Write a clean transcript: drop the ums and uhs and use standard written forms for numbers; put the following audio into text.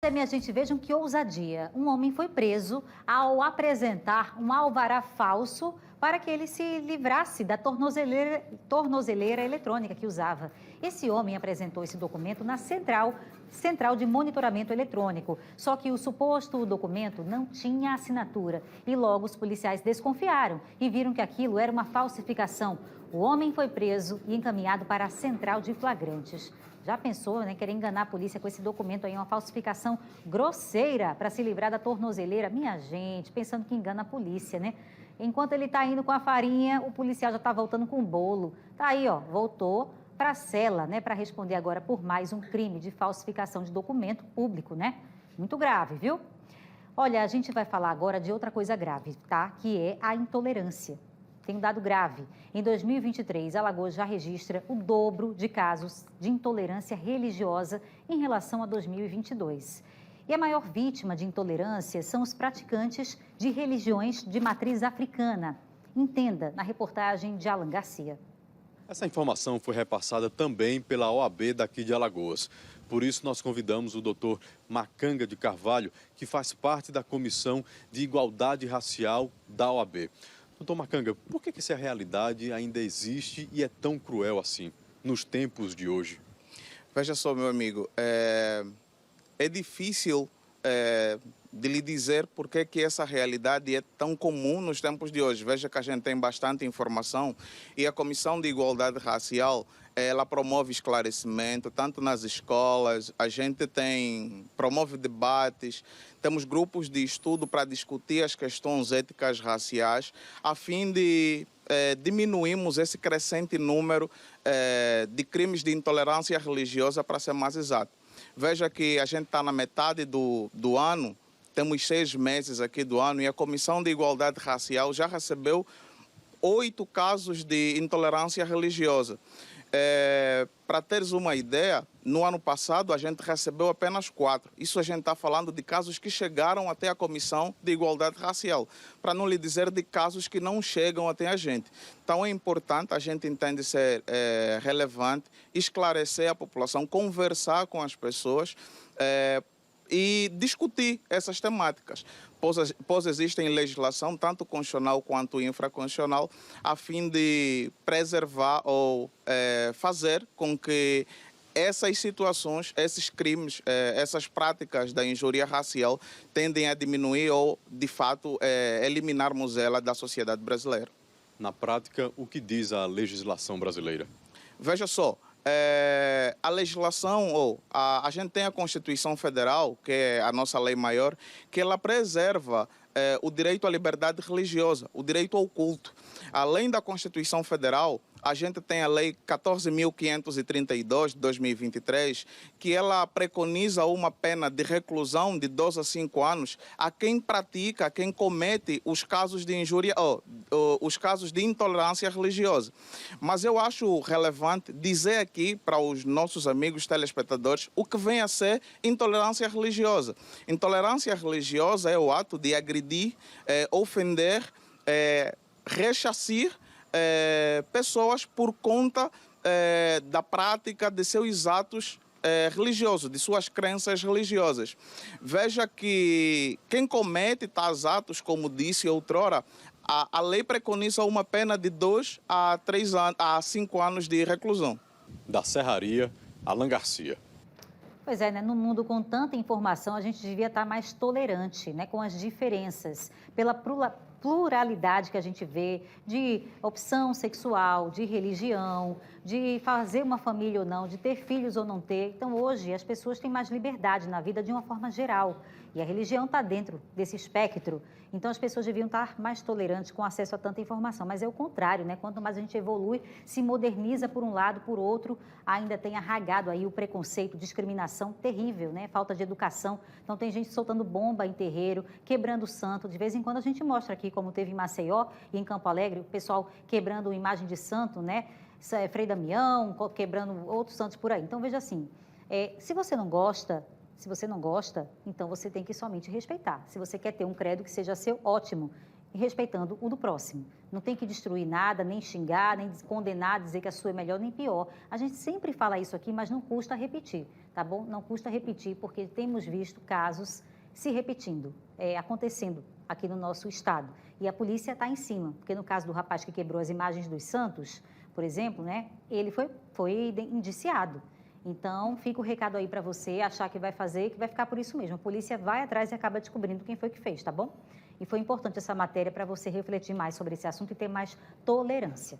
Minha gente, vejam que ousadia. Um homem foi preso ao apresentar um alvará falso para que ele se livrasse da tornozeleira eletrônica que usava. Esse homem apresentou esse documento na central de monitoramento eletrônico. Só que o suposto documento não tinha assinatura e logo os policiais desconfiaram e viram que aquilo era uma falsificação. O homem foi preso e encaminhado para a central de flagrantes. Já pensou, né, querer enganar a polícia com esse documento aí, uma falsificação grosseira para se livrar da tornozeleira? Minha gente, pensando que engana a polícia, né? Enquanto ele está indo com a farinha, o policial já está voltando com o bolo. Tá aí, ó, voltou para a cela, né, para responder agora por mais um crime de falsificação de documento público, né? Muito grave, viu? Olha, a gente vai falar agora de outra coisa grave, tá? Que é a intolerância. Tem um dado grave. Em 2023, Alagoas já registra o dobro de casos de intolerância religiosa em relação a 2022. E a maior vítima de intolerância são os praticantes de religiões de matriz africana. Entenda na reportagem de Alan Garcia. Essa informação foi repassada também pela OAB daqui de Alagoas. Por isso, nós convidamos o doutor Macanga de Carvalho, que faz parte da Comissão de Igualdade Racial da OAB. Doutor Macanga, por que essa realidade ainda existe e é tão cruel assim, nos tempos de hoje? Veja só, meu amigo, é difícil de lhe dizer por que essa realidade é tão comum nos tempos de hoje. Veja que a gente tem bastante informação e a Comissão de Igualdade Racial, ela promove esclarecimento, tanto nas escolas, a gente promove debates, temos grupos de estudo para discutir as questões éticas raciais, a fim de diminuirmos esse crescente número de crimes de intolerância religiosa, para ser mais exato. Veja que a gente está na metade do ano, temos 6 meses aqui do ano, e a Comissão de Igualdade Racial já recebeu 8 casos de intolerância religiosa. Para teres uma ideia, no ano passado a gente recebeu apenas 4. Isso a gente está falando de casos que chegaram até a Comissão de Igualdade Racial, para não lhe dizer de casos que não chegam até a gente. Então é importante, a gente entende ser relevante, esclarecer a população, conversar com as pessoas e discutir essas temáticas, pois existem legislação, tanto constitucional quanto infraconstitucional, a fim de preservar ou fazer com que essas situações, esses crimes, essas práticas da injúria racial tendem a diminuir ou, de fato, eliminarmos ela da sociedade brasileira. Na prática, o que diz a legislação brasileira? Veja só, a legislação, a gente tem a Constituição Federal, que é a nossa lei maior, que ela preserva o direito à liberdade religiosa, o direito ao culto. Além da Constituição Federal, a gente tem a Lei 14.532 de 2023, que ela preconiza uma pena de reclusão de 2 a 5 anos a quem pratica, a quem comete os casos de injúria, os casos de intolerância religiosa. Mas eu acho relevante dizer aqui para os nossos amigos telespectadores o que vem a ser intolerância religiosa. Intolerância religiosa é o ato de agredir, ofender, ressarcir pessoas por conta da prática de seus atos religiosos, de suas crenças religiosas. Veja que quem comete tais atos, como disse outrora, a lei preconiza uma pena de 2 a 5 anos de reclusão. Da Serraria, Alan Garcia. Pois é, né? No mundo com tanta informação, a gente devia estar mais tolerante, né? Com as diferenças, pela pluralidade que a gente vê de opção sexual, de religião, de fazer uma família ou não, de ter filhos ou não ter. Então, hoje, as pessoas têm mais liberdade na vida de uma forma geral. E a religião está dentro desse espectro. Então, as pessoas deviam estar mais tolerantes com acesso a tanta informação. Mas é o contrário, né? Quanto mais a gente evolui, se moderniza por um lado, por outro, ainda tem arraigado aí o preconceito, discriminação terrível, né? Falta de educação. Então, tem gente soltando bomba em terreiro, quebrando santo. De vez em quando a gente mostra aqui, como teve em Maceió e em Campo Alegre, o pessoal quebrando imagem de santo, né? Frei Damião, quebrando outros santos por aí. Então, veja assim, se você não gosta, então você tem que somente respeitar. Se você quer ter um credo que seja seu, ótimo. e respeitando o do próximo. Não tem que destruir nada, nem xingar, nem condenar, dizer que a sua é melhor nem pior. A gente sempre fala isso aqui, mas não custa repetir, tá bom? Não custa repetir, porque temos visto casos se repetindo, acontecendo aqui no nosso estado. E a polícia está em cima, porque no caso do rapaz que quebrou as imagens dos santos, por exemplo, né, ele foi indiciado. Então, fica o recado aí para você achar que vai fazer, que vai ficar por isso mesmo. A polícia vai atrás e acaba descobrindo quem foi que fez, tá bom? E foi importante essa matéria para você refletir mais sobre esse assunto e ter mais tolerância.